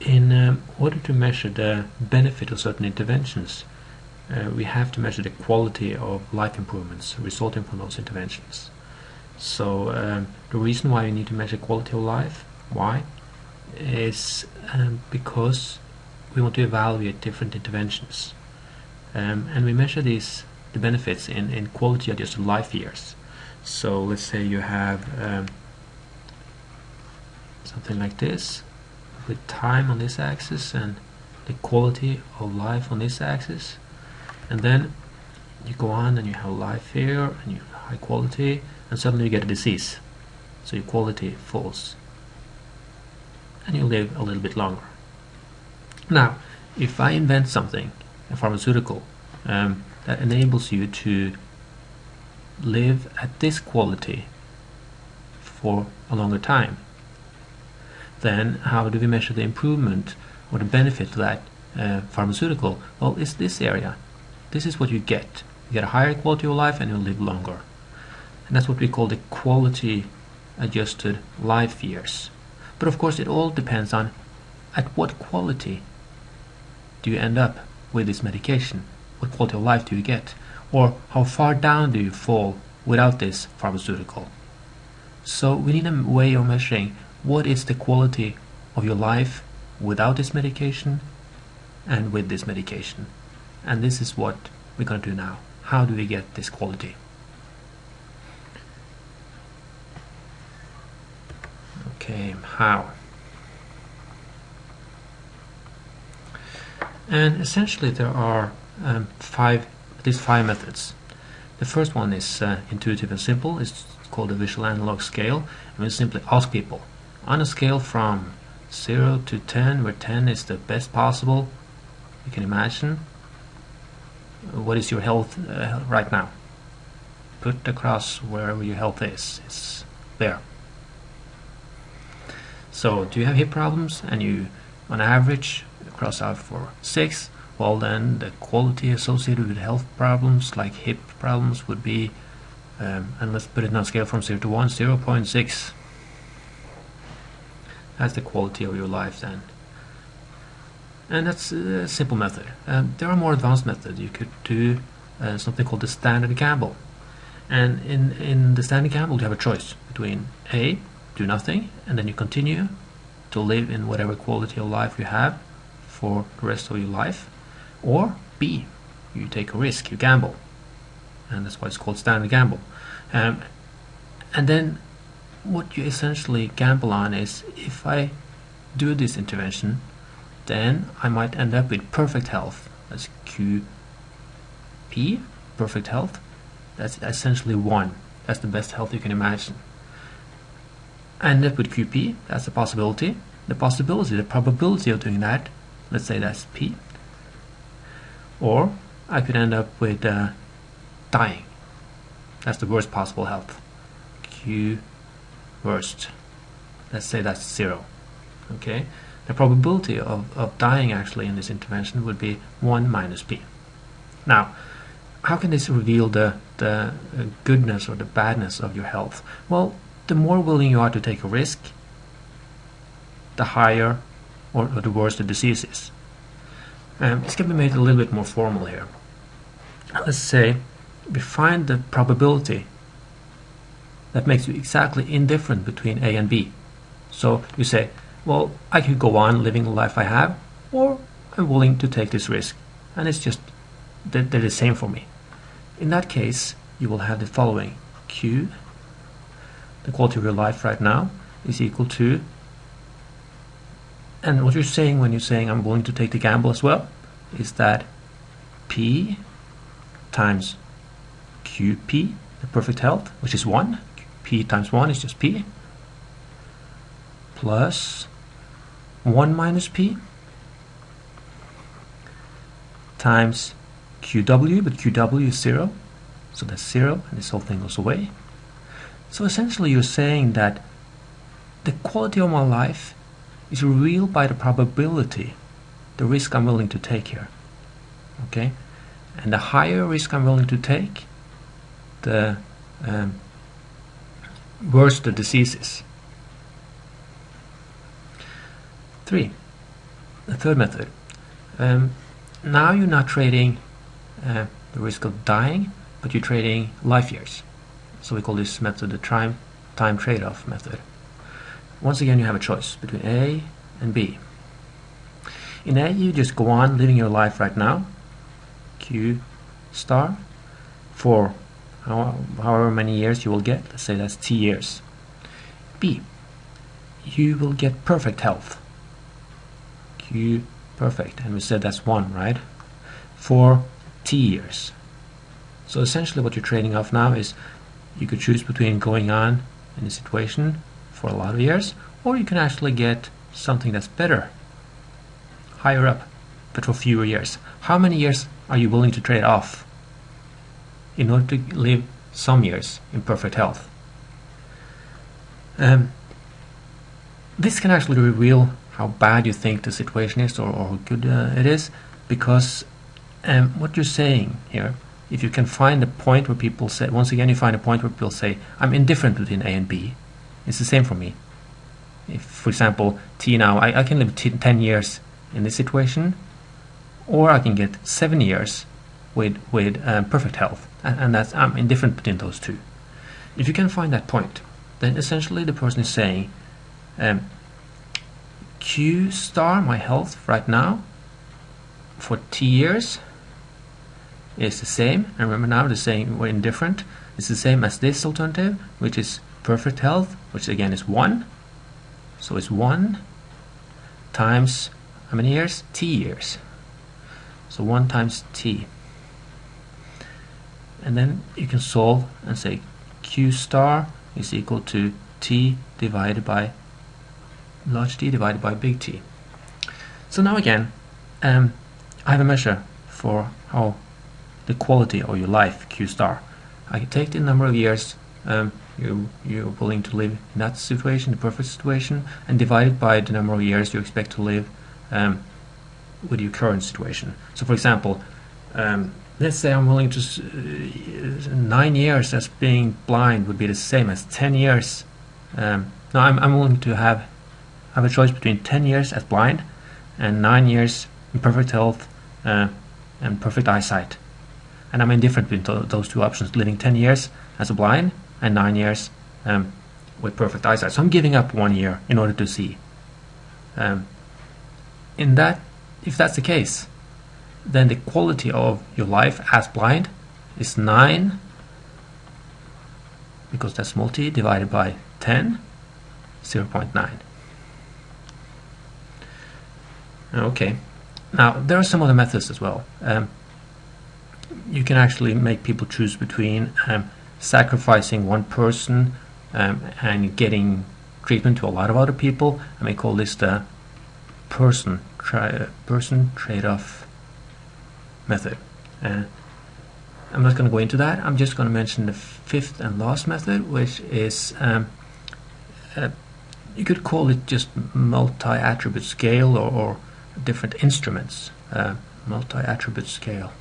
In order to measure the benefit of certain interventions, we have to measure the quality of life improvements resulting from those interventions. So the reason why you need to measure quality of life, why, is because we want to evaluate different interventions. And we measure the benefits in quality adjusted life years. So let's say you have something like this, with time on this axis and the quality of life on this axis, and then you go on and you have life here and you have high quality, and suddenly you get a disease, so your quality falls and you live a little bit longer. Now if I invent something, a pharmaceutical, that enables you to live at this quality for a longer time, then how do we measure the improvement or the benefit of that pharmaceutical? Well, it's this area. This is what you get. You get a higher quality of life and you live longer. And that's what we call the quality adjusted life years. But of course it all depends on at what quality do you end up with this medication? What quality of life do you get? Or how far down do you fall without this pharmaceutical? So we need a way of measuring what is the quality of your life without this medication and with this medication. And this is what we're going to do now. How do we get this quality? Okay, how? And essentially there are at least five methods. The first one is intuitive and simple. It's called the visual analog scale. And we simply ask people, on a scale from 0 to 10, where 10 is the best possible you can imagine, what is your health right now? Put across wherever your health is. It's there. So do you have hip problems and you on average cross out for 6? Well, then the quality associated with health problems like hip problems would be, and let's put it on a scale from 0 to 1, 0.6. That's the quality of your life then. And that's a simple method. There are more advanced methods. You could do something called the standard gamble. And in the standard gamble you have a choice between A, do nothing, and then you continue to live in whatever quality of life you have for the rest of your life, or B, you take a risk, you gamble, and that's why it's called standard gamble. And then what you essentially gamble on is, if I do this intervention, then I might end up with perfect health. That's QP, perfect health. That's essentially 1. That's the best health you can imagine. I end up with QP, that's a possibility. The probability of doing that, let's say that's P. Or I could end up with dying. That's the worst possible health. Q worst. Let's say that's 0. Okay? The probability of dying actually in this intervention would be 1 minus P. Now, how can this reveal the goodness or the badness of your health? Well, the more willing you are to take a risk, the higher or the worse the disease is. This can be made a little bit more formal here. Let's say we find the probability that makes you exactly indifferent between A and B. So you say, well, I could go on living the life I have, or I'm willing to take this risk, and it's just they're the same for me. In that case, you will have the following: Q, the quality of your life right now, is equal to, and what you're saying when you're saying I'm willing to take the gamble as well, is that P times QP, the perfect health, which is 1. P times 1 is just P, plus 1 minus P times QW, but QW is 0, so that's 0, and this whole thing goes away. So essentially you're saying that the quality of my life is revealed by the probability, the risk I'm willing to take here. Okay? And the higher risk I'm willing to take, the worse the disease is. 3. the third method. Now you're not trading the risk of dying, but you're trading life years. So we call this method the time trade-off method. Once again, you have a choice between A and B. In A, you just go on living your life right now, Q star, for however many years you will get. Let's say that's T years. B, you will get perfect health, Q perfect, and we said that's 1, right, for T years. So essentially what you're trading off now is you could choose between going on in a situation for a lot of years, or you can actually get something that's better, higher up, but for fewer years. How many years are you willing to trade off in order to live some years in perfect health? This can actually reveal how bad you think the situation is, or how good it is, because what you're saying here, if you can find a point where people say, once again, you find a point where people say, I'm indifferent between A and B, it's the same for me. If, for example, T now, I can live 10 years in this situation, or I can get 7 years with perfect health, and that's, I'm indifferent between those two. If you can find that point, then essentially the person is saying, Q star, my health right now, for T years is the same, and remember now the saying we're indifferent, it's the same as this alternative, which is perfect health, which again is 1. So it's 1 times how many years? T years. So 1 times T. And then you can solve and say Q star is equal to T divided by large T divided by big T. So now again, I have a measure for how the quality of your life, Q star. I can take the number of years you're willing to live in that situation, the perfect situation, and divide it by the number of years you expect to live with your current situation. So for example, let's say I'm willing to 9 years as being blind would be the same as 10 years. No, I'm willing to have a choice between 10 years as blind and 9 years in perfect health and perfect eyesight. And I'm indifferent between those two options, living 10 years as a blind and 9 years with perfect eyesight. So I'm giving up 1 year in order to see. If that's the case, then the quality of your life as blind is 9, because that's small t, divided by 10, 0.9. Okay, now there are some other methods as well. You can actually make people choose between sacrificing one person and getting treatment to a lot of other people. I may call this the person trade-off method. I'm not going to go into that. I'm just going to mention the fifth and last method, which is you could call it just multi-attribute scale or different instruments. Multi-attribute scale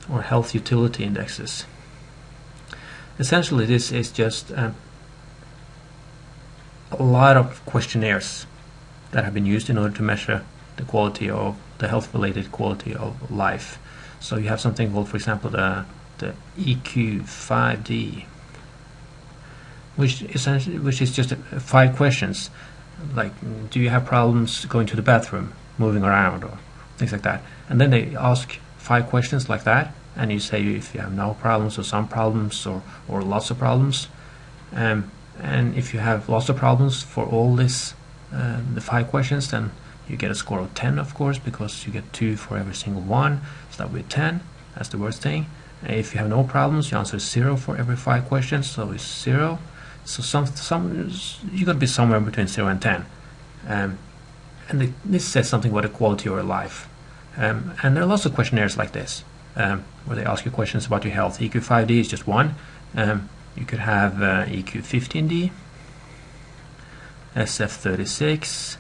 or health utility indexes. Essentially, this is just a lot of questionnaires that have been used in order to measure the quality of the health-related quality of life. So you have something called, for example, the EQ5D, which is just 5 questions, like do you have problems going to the bathroom, moving around, or things like that. And then they ask 5 questions like that, and you say if you have no problems or some problems or lots of problems. And if you have lots of problems for all this, the 5 questions, then you get a score of 10, of course, because you get 2 for every single one. So that would be 10. That's the worst thing. If you have no problems, you answer 0 for every 5 questions, so it's 0. So you're going to be somewhere between 0 and 10. And this says something about the quality of your life. And there are lots of questionnaires like this, where they ask you questions about your health. EQ5D is just one. You could have EQ15D, SF36,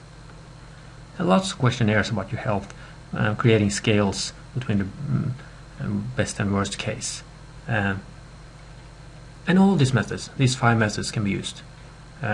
and lots of questionnaires about your health, creating scales between the best and worst case. And all of these methods, these 5 methods, can be used.